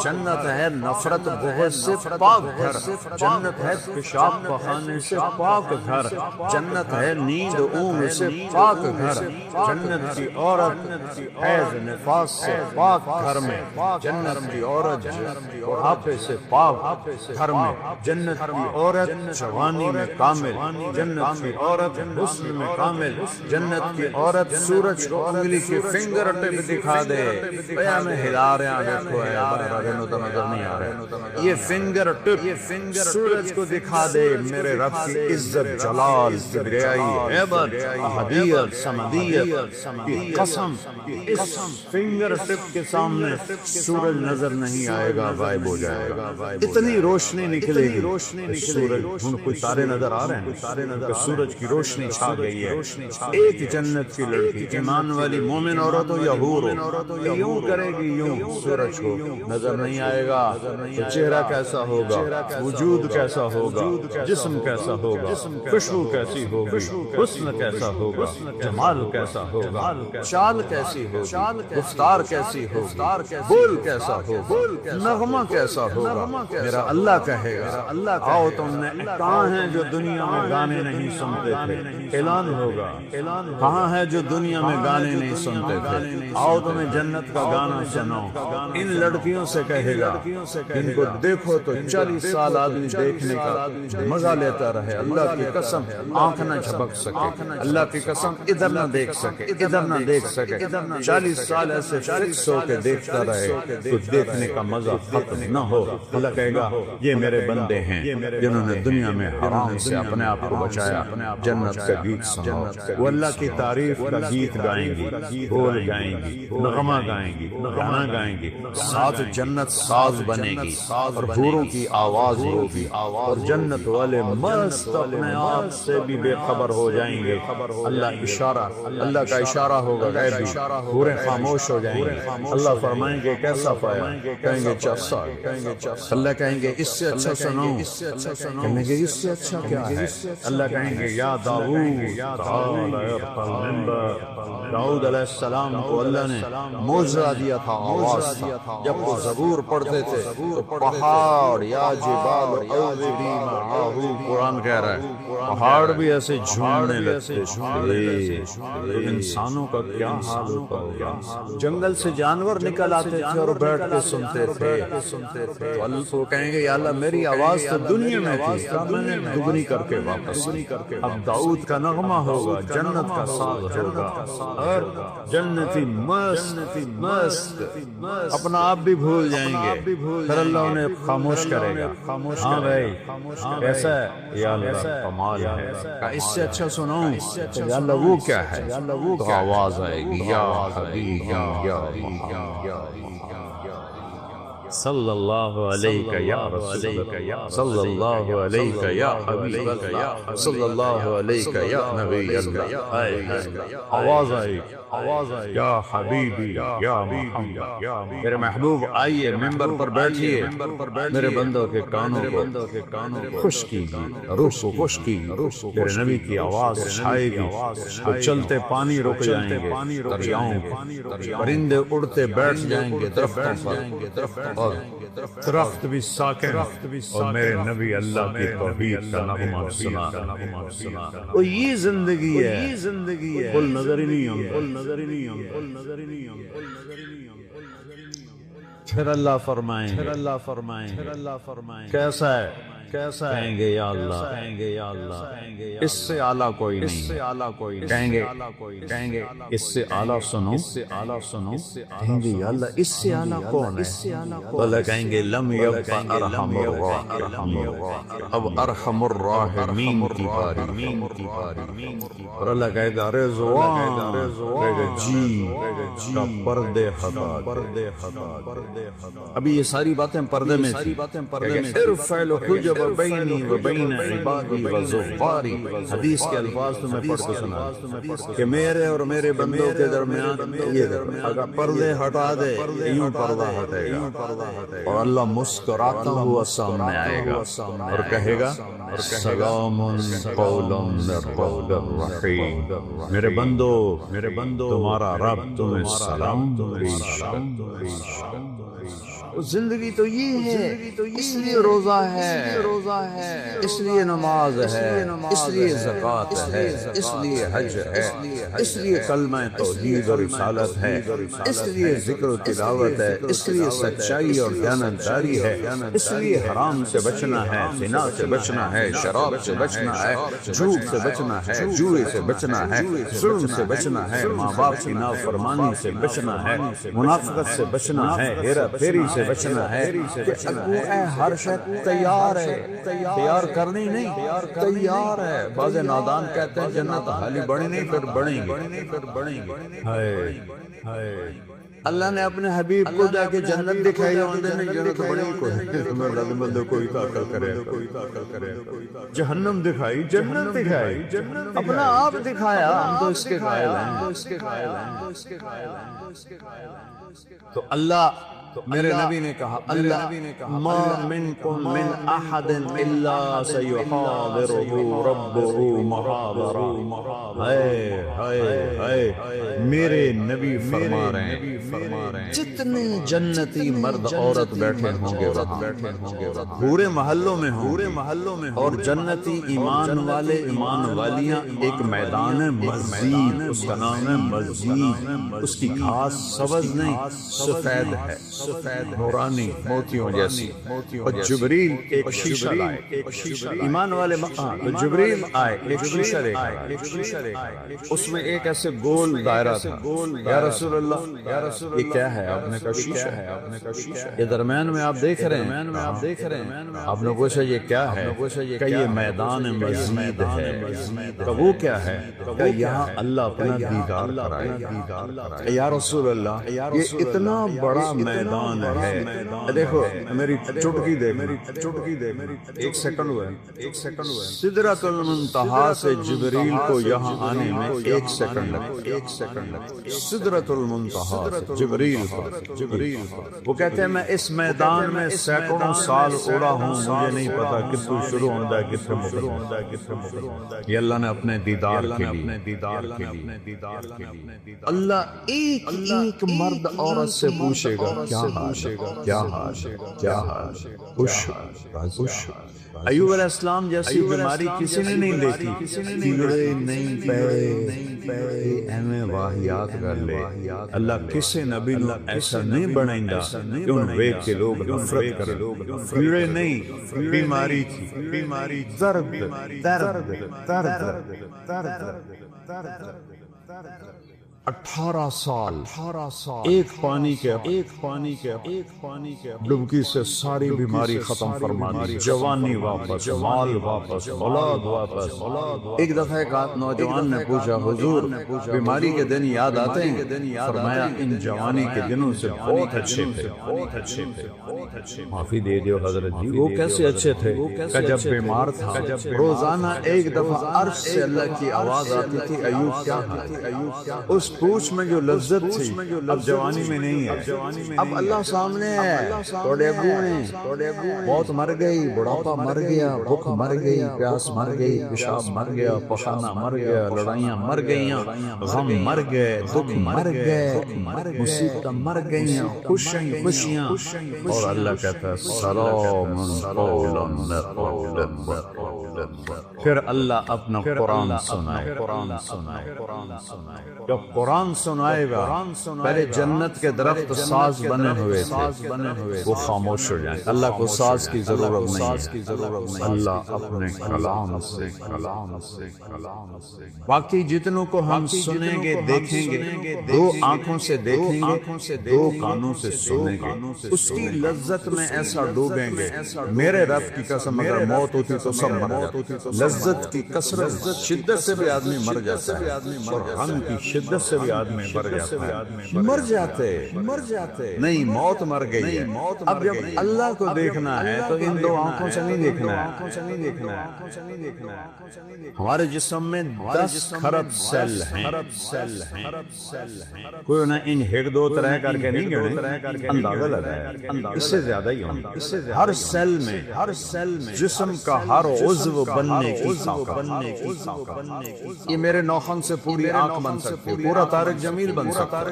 جنت ہے نفرت بغض سے پاک گھر، جنت ہے پیشاب پخانے سے پاک گھر، جنت ہے نیند اونگ سے پاک گھر، جنت کی عورت حیض نفاس سے پاک گھر میں، جنت کی عورت بڑھاپے سے پاک گھر میں، جنت کی عورت جوانی میں کامل، جنت کی عورت حسن میں کامل، جنت کی عورت سورج کو انگلی کی فنگر ٹپ دکھا دے، بیا میں ہلا رہا دیکھو ہے رہنو تو نظر نہیں آ رہے، یہ فنگر ٹپ سورج کو دکھا دے میرے رب کی عزت جلال کبریائی عیبت احدیت سمدیت کی قسم، اس فنگر ٹپ کے سامنے سورج نظر نہیں آئے گا، غائب ہو جائے گا، اتنی روشنی نکلے گی، سورج ان کو تارے نظر آ رہے ہیں، سورج کی روشنی چھا گئی ہے، ایک جنت کی لڑکی ایمان والی مومن عورت ہو یا حور ہو یوں کرے گی، یوں سورج کو نظر نہیں آئے گا، تو چہرہ کیسا ہوگا، وجود کیسا ہوگا، جسم کیسا ہوگا، خوشبو کیسی ہوگی، حسن کیسا ہوگا، جمال کیسا ہوگا، چال کیسی ہوگی، گفتار کیسی ہوگی، بول کیسا ہوگا، نغمہ کیسا ہوگا۔ میرا اللہ کہے گا آؤ تم نے کہاں ہیں جو دنیا میں گانے نہیں سنتے تھے، اعلان ہوگا کہاں ہے جو دنیا میں گانے نہیں سنتے تھے، آؤ تمہیں جنت کا گانا سنو۔ ان لڑکیوں سے کہے گا ان کو دیکھو تو 40 سال آدمی دیکھنے کا مزہ لیتا رہے، اللہ کی قسم آنکھ نہ جھپک سکے، اللہ کی قسم ادھر نہ دیکھ سکے، ادھر نہ دیکھ سکے، 40 سال ایسے فکس ہو کے دیکھتا رہے تو دیکھنے کا مزہ ختم نہ ہو۔ اللہ کہے گا یہ میرے بندے ہیں جنہوں نے دنیا میں حرام سے اپنے آپ کو بچایا، جنت کا گیت سناؤ، وہ اللہ کی تعریف کا گیت گائیں گی، بول گائیں گی، نغمہ گائیں گی، گانا گائیں گی، ساتھ جنت ساز بنے گی اور حوروں کی آواز ہوگی، اور جنت والے مست اپنے آپ سے بھی بے خبر ہو جائیں گے۔ اللہ اشارہ، اللہ کا اشارہ ہوگا غیبی، حوریں خاموش ہو جائیں گے، اللہ فرمائیں گے کیسا پایا، کہیں گے چسا، اللہ کہیں گے اس سے اچھا سناؤں، کہیں گے اس سے اچھا کیا ہے، اللہ کہیں گے یا داؤد، داؤد علیہ السلام کو اللہ نے معجزہ دیا دیا تھا، آواز تھا۔ جب وہ زبور پڑھتے تھے تو پہاڑ یا جبال اوبی معاہ، قرآن کہہ رہا ہے پہاڑ بھی ایسے جھومنے لگتے تھے۔ انسانوں کا کیا حال ہوتا ہوگا؟ جنگل سے جانور نکل آتے تھے اور بیٹھ کے سنتے تھے۔ تو اللہ کو کہیں گے یا اللہ میری آواز تو دنیا میں تھی، میں نے دگنی کر کے واپس۔ اب داؤد کا نغمہ ہوگا، جنت کا ساز ہوگا، اور جنتی مست اپنا آپ بھی بھول جائیں گے، پھر اللہ انہیں خاموش کرے گا۔ ہاں بھائی ایسا ہے یا اللہ کمال ہے، اس سے اچھا سناؤں یا اللہ وہ کیا ہے؟ تو آواز آئے گی یا حبیبی یا صلی اللہ علیہ یا رسول اللہ، صلی اللہ علیہ یا حبیب اللہ، صلی اللہ علیہ یا نبی اللہ۔ آواز آئی یا حبیبی یا محمد، میرے محبوب آئیے ممبر پر بیٹھیے، میرے بندوں کے کانوں کو خوش کیجیے، روح کو خوش کیجیے، میرے نبی کی آواز چھائے گی تو چلتے پانی رک جائیں گے، دریاؤں پرندے اڑتے بیٹھ جائیں گے درختوں پر، اور درخت بھی ساکن اور میرے نبی اللہ کی توحید کا نغمہ سنا۔ وہ یہ زندگی ہے، کل نظر ہی نہیں آؤں، پھر اللہ فرمائیں کیسا ہے؟ کہیں گے یا اللہ اس سے اعلیٰ کوئی نہیں، کہیں گے اس سے اعلیٰ سنو، کہیں گے یا اللہ اس سے اعلیٰ کون ہے؟ اللہ کہیں گے لم یبق ارحم الراحمین، اب ارحم الراحمین کی باری، اور اللہ کہے گا رضوان، کہے گا جی کا پردے ہٹا۔ ابھی یہ ساری باتیں پردے میں تھی، ارفع الحجب بینی و بین عبادی و زفاری، حدیث کے الفاظ تمہیں پڑھ کے سنا کہ میرے اور میرے بندوں کے درمیان یہ اگر پردے ہٹا دے یوں پردہ ہٹے گا، اور اللہ مسکراتا ہوا سامنے آئے گا اور کہے گا سلام قول من رب الرحیم، میرے بندو تمہارا رب تمہیں سلام زندگی تو یہ ہے، اس لیے روزہ ہے، اس لیے نماز ہے، اس لیے زکوٰۃ ہے، اس لیے حج ہے، اس لیے کلمہ توحید اور رسالت ہے، اس لیے ذکر و تلاوت ہے، اس لیے سچائی اور دیانتداری ہے، اس لیے حرام سے بچنا ہے، زنا سے بچنا ہے، شراب سے بچنا ہے، جھوٹ سے بچنا ہے، جوئے سے بچنا ہے، ظلم سے بچنا ہے، ماں باپ کی نافرمانی سے بچنا ہے، منافقت سے بچنا ہے، ہیرا پھیری سے بچنا ہے، کہ ہر شخص تیار ہے، تیار کرنی نہیں، تیار ہے۔ بعض نادان کہتے ہیں جنت حالی بڑی نہیں پھر بڑھیں گے۔ اللہ نے اپنے حبیب کو جا کے جنت دکھائی، جنت بڑی کوئی عقل کرے، جہنم دکھائی، جنت دکھائی، اپنا آپ دکھایا، ہم تو اس کے قائل ہیں۔ تو اللہ میرے نبی نے کہا اللہ ما منکم من احد الا سیحاضرہ ربہ محاضرہ، میرے نبی فرما رہے ہیں جتنے جنتی مرد عورت بیٹھے ہوں گے وہاں، پورے محلوں میں ہوں، اور جنتی ایمان والے ایمان والیاں ایک میدان مسجد، اس کا نام ہے مسجد، اس کی گھاس سبز نہیں سفید ہے، نورانی موتیوں جیسی، اور جبریل ایک شیشہ لائے، ایمان والے مقام تو جبریل آئے ایک شیشہ لے کر، اس میں ایک ایسے گول دائرہ تھا، یا رسول اللہ یہ کیا ہے؟ آپ نے کہا شیشہ ہے، یہ درمیان میں آپ دیکھ رہے ہیں، آپ نے پوچھا یہ کیا ہے؟ کہ یہ میدان مسجد ہے۔ کہ وہ کیا ہے؟ کہ یہاں اللہ اپنا دیدار کرائے۔ یا رسول اللہ یہ اتنا بڑا میدان ہے، دیکھو میری چٹکی دیکھ، ایک سیکنڈ ہوا ہے، سدرۃ المنتہا سے جبریل کو یہاں آنے میں ایک سیکنڈ لگا، سدرۃ المنتہا سے جبریل وہ کہتے ہیں میں اس میدان میں سینکڑوں سال اڑا ہوں، مجھے نہیں پتا کتوں شروع ہوتا ہے کتنے مکمل۔ یہ اللہ نے اپنے دیدار کے لیے اللہ ایک ایک مرد عورت سے پوچھے گا کیا حال، کیا حال، کیا حال، خوش ایوب علیہ السلام جیسی بیماری کسی نے نہیں دیکھی، کیڑے نہیں پے ایویں واہیات کر لے۔ اللہ کسی نبی نو ایسا نہیں بنائندا کہ ان ویکھ کے لوگ نفرت کریں۔ کیڑے نہیں، بیماری تھی، بیماری درد درد درد درد 18 سال ایک پانی کے ڈبکی سے ساری بیماری ختم فرما دی، جوانی واپس، مال واپس، اولاد واپس۔ ایک دفعہ ایک نوجوان نے پوچھا حضور بیماری کے دن یاد آتے ہیں؟ فرمایا ان جوانی کے دنوں سے بہت اچھے تھے۔ معافی دے دیو حضرت جی، وہ کیسے اچھے تھے کہ جب بیمار تھا روزانہ ایک دفعہ عرش سے اللہ کی آواز آتی تھی ایوب کیا حال؟ اس پوچھ میں جو لذت تھی اب جوانی میں نہیں ہے، اب اللہ سامنے ہے، توڑے گوئیں موت مر گئی، بڑھاپا مر گیا، بھوک مر گئی، پیاس مر گئی، پیشاب مر گیا، پخانہ مر گیا، لڑائیاں مر گئیاں، غم مر گئے، دکھ مر گئے، مصیبتیں مر گئیاں، خوشیاں، اور اللہ کہتا ہے سلام قولا من رب الرحیم۔ پھر اللہ اپنا قرآن سنائے، جب قرآن سنائے گا پہلے جنت کے درخت ساز بنے ہوئے تھے، وہ خاموش ہو جائیں۔ اللہ کو ساز کی ضرورت نہیں ہے، اللہ اپنے کلام سے باقی جتنوں کو ہم سنیں گے دیکھیں گے، دو آنکھوں سے دیکھیں گے، دو کانوں سے سنیں گے، اس کی لذت میں ایسا ڈوبیں گے۔ میرے رب کی قسم اگر موت ہوتی تو سب مر جاتے، لذت کی کثرت شدت سے بھی آدمی مر جاتا ہے، اور غم کی شدت سے بھی آدمی مر جاتا ہے، مر جاتے نہیں، موت مر گئی ہے۔ اب جب اللہ کو دیکھنا ہے تو ان دو آنکھوں سے نہیں دیکھنا ہے۔ ہمارے جسم میں 10 خرب سیل ہیں، کوئی نہ ان ہیڈ دو طرح کر کے نہیں گنے، اندازہ لگایا اس سے زیادہ ہی ہوں۔ ہر سیل میں جسم کا ہر عضو بننے کی طاقت، یہ میرے نوخن سے پوری آنکھ بن سکتی ہے، پورا طارق جمیل بن سکتا ہے،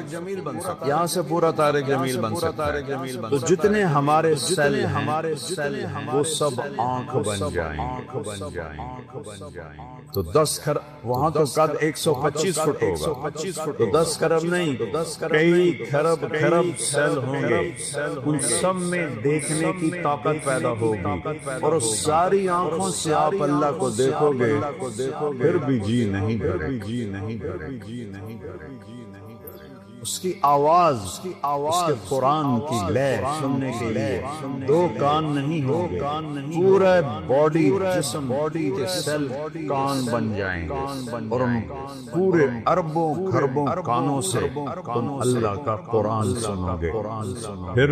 یہاں سے پورا طارق جمیل بن سکتا ہے۔ تو جتنے ہمارے سیل ہیں وہ سب آنکھ بن جائیں، تو 10 خرب، وہاں تو قد 125 فٹ ہوگا، تو 10 خرب نہیں، کئی خرب سیل ہوں گے، ان سب میں دیکھنے کی طاقت پیدا ہوگی، اور اس ساری آنکھوں سے آپ اللہ کو دیکھو گے، پھر بھی جی نہیں بھرے، اس کی آواز، اس کے قرآن کی لے سننے کے لیے 2 کان نہیں ہوں گے، پورا باڈی، جسم کے سیل کان بن جائیں گے، اور ان پورے اربوں خربوں کانوں سے تم اللہ کا قرآن سنو گے، پھر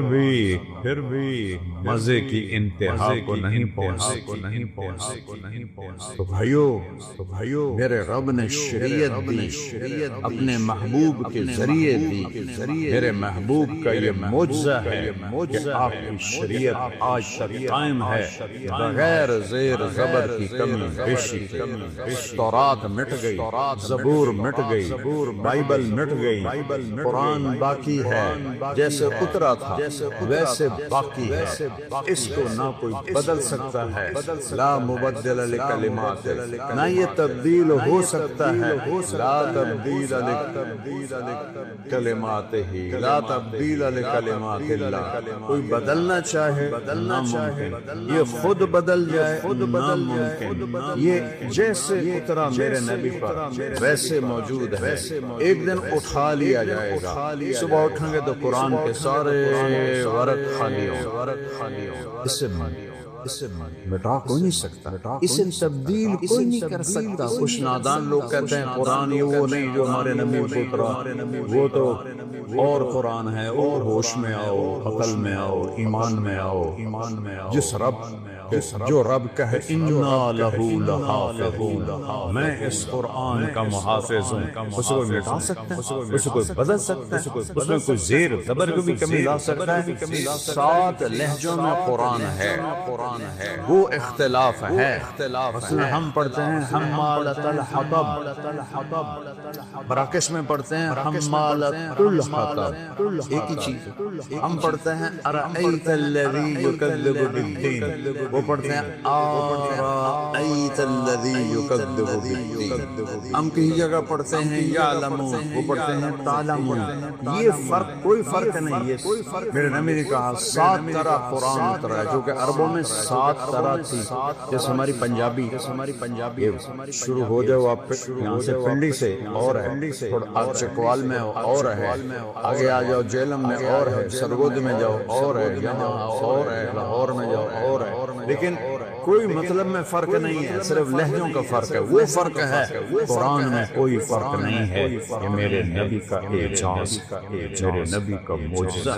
بھی مزے کی انتہا کو نہیں پہنچ۔ تو بھائیو میرے رب نے شریعت دی، اپنے محبوب کے ذریعے دی، میرے محبوب کا یہ معجزہ ہے کہ آپ کی شریعت آج تک قائم ہے، بغیر زیر زبر کی کمی بیشی کے۔ تورات مٹ گئی، زبور مٹ گئی، بائبل مٹ گئی، قرآن باقی ہے، جیسے اترا تھا ویسے باقی ہے، اس کو نہ کوئی بدل سکتا ہے، لا مبدل لکلمات، نہ یہ تبدیل ہو سکتا ہے، لا تبدیل کلمات ہی، لا تبدیل لکلمات اللہ، کوئی بدلنا چاہے ناممکن، یہ خود بدل جائے ناممکن، یہ جیسے اترا میرے نبی پر ویسے موجود ہے، ایک دن اٹھا لیا جائے گا، صبح اٹھیں گے تو قرآن کے سارے ورق خالی ہوں، اسے مٹا کوئی نہیں سکتا، اسے تبدیل کوئی نہیں کر سکتا۔ کچھ نادان لوگ کہتے ہیں قرآن یہ وہ نہیں جو ہمارے نبی کو اترا، وہ تو اور قرآن ہے، اور ہوش میں آؤ، عقل میں آؤ، ایمان میں آؤ، جس رب جو رب کہے انا لہو لحافظون، میں اس قرآن کا محافظ ہوں، اسے کوئی مٹا سکتا ہے، اسے کوئی بدل سکتا ہے، اس میں کوئی زیر زبر کو بھی کمی لا سکتا ہے؟ 7 لہجوں میں قرآن ہے، وہ اختلاف ہے۔ مثلا ہم پڑھتے ہیں حمالۃ الحطب، مراکش میں پڑھتے ہیں حمالۃ الحطب، ایک ہی چیز۔ ہم پڑھتے ہیں ارأیت الذی یکذب بالدین، وہ پڑھتے ہیں ارأیت الذی یکذب بالدین۔ ہم کسی جگہ پڑھتے ہیں یعلمون، وہ پڑھتے ہیں تعلمون۔ یہ فرق، کوئی فرق نہیں ہے۔ میرے نبی نے کہا 7 طرح قرآن اترا ہے، جو کہ عربوں میں 7 طرح تھی، جیسے ہماری پنجابی شروع ہو جاؤ آپ یہاں سے پنڈی سے اور ہے، آپ چکوال میں اور ہے، آگے آ جاؤ جیلم میں اور ہے، سرگود میں جاؤ اور ہے، یہاں اور ہے، لاہور میں جاؤ اور ہے، لیکن کوئی مطلب میں فرق نہیں ہے، صرف لہجوں کا فرق ہے۔ وہ فرق ہے، قرآن میں کوئی فرق نہیں ہے۔ یہ میرے نبی کا اعجاز، میرے نبی کا معجزہ،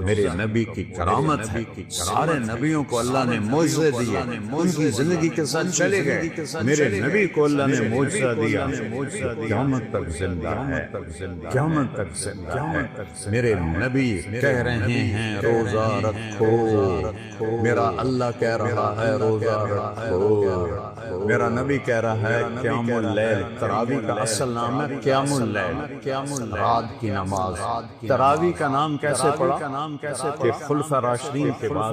میرے نبی کی کرامت ہے۔ سارے نبیوں کو اللہ نے معجزے دیے، ان کی زندگی کے ساتھ چلے گئے۔ میرے نبی کو اللہ نے معجزہ دیا، قیامت تک زندہ ہے، قیامت تک زندہ ہے۔ میرے نبی کہہ رہے ہیں روزہ رکھو، میرا اللہ کہہ رہا ہے روزہ رکھو، میرا نبی کہہ رہا ہے قیام اللیل۔ تراویح کا اصل نام ہے قیام اللیل، رات کی نماز۔ تراویح کا نام کیسے پڑا؟ کہ خلفاء راشدین کے بعد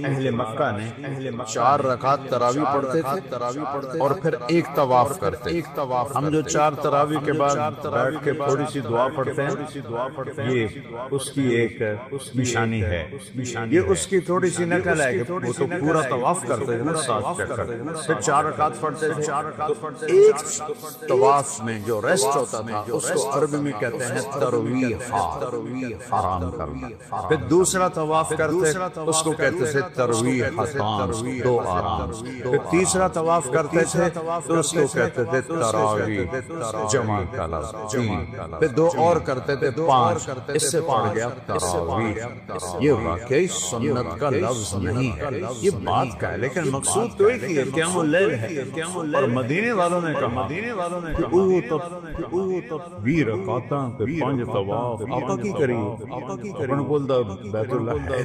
اہل مکہ نے 4 رکعت تراویح پڑھتے تھے اور پھر ایک طواف کرتے۔ ہم جو 4 تراویح کے بعد بیٹھ کے تھوڑی سی دعا پڑھتے ہیں، یہ اس کی ایک نشانی ہے، یہ اس کی تھوڑی سی نقل ہے کہ وہ تو پورا طواف کرتے تھے، 7 چکر، پھر 4 رکعت پڑھتے تھے۔ ایک طواف میں جو ریسٹ ہوتا تھا اس کو عربی میں کہتے ہیں ترویح، آرام کرنا۔ پھر دوسرا طواف کرتے اس کو کہتے تھے ترویحتان، 2 آرام۔ پھر تیسرا طواف کرتے تھے تو اس کو کہتے تھے تراویح، جمع کا لفظ 3۔ پھر 2 اور کرتے تھے 5، اس سے پڑ گیا تراویح۔ یہ واقعی سنت کا لفظ نہیں ہے، یہ بات کا ہے، لیکن مقصود تو ایک ہی ہے، قیام اللیل ہے۔ اور مدینے والوں نے کہا کہ او تو 20 رکعتاں پہ 5 طواف، آقا کی کریے، اپنے بولتا بیت اللہ ہے۔